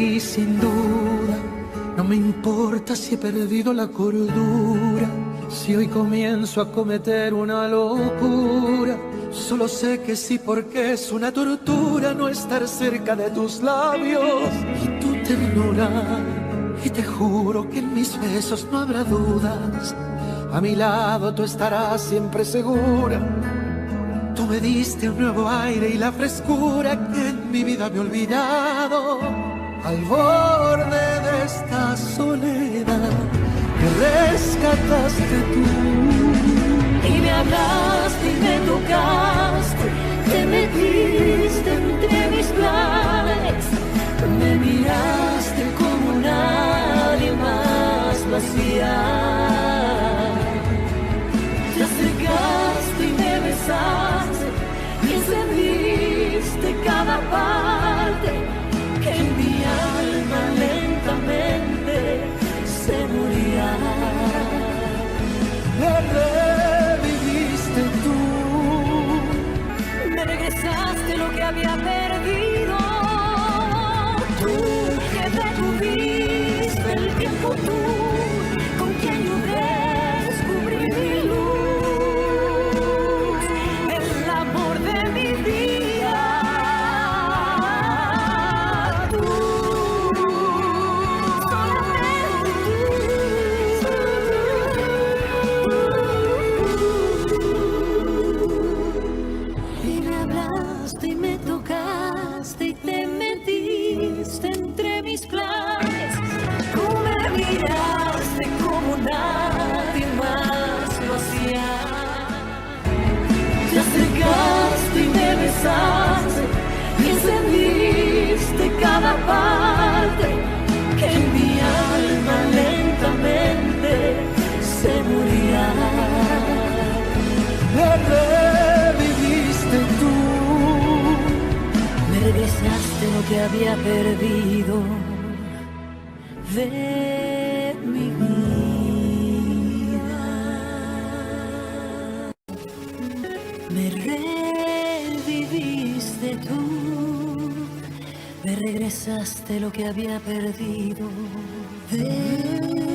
Y sin duda, no me importa si he perdido la cordura, si hoy comienzo a cometer una locura. Solo sé que sí, porque es una tortura no estar cerca de tus labios y tu ternura. Y te juro que en mis besos no habrá dudas, a mi lado tú estarás siempre segura. Tú me diste un nuevo aire y la frescura que en mi vida me he olvidado. Al borde de esta soledad me rescataste tú. Y me hablaste y me tocaste, te metiste entre mis planes, me miraste como nadie más lo hacía. Te acercaste y me besaste y encendiste cada parte que en mi alma lentamente se moría. Me reviviste tú, me regresaste lo que había perdido. Tú que detuviste el tiempo, tú con quien yo descubrí mi luz, el amor de mi vida. Tú, solamente tú. Y me hablaste y me tocaste y te metiste entre mis planes. Tú me miraste como nadie más lo hacía. Te acercaste y me besaste y encendiste cada parte que en mi alma lentamente se moría. me reviviste tú, me regresaste lo que había perdido de mi vida. Me reviviste tú, me regresaste lo que había perdido de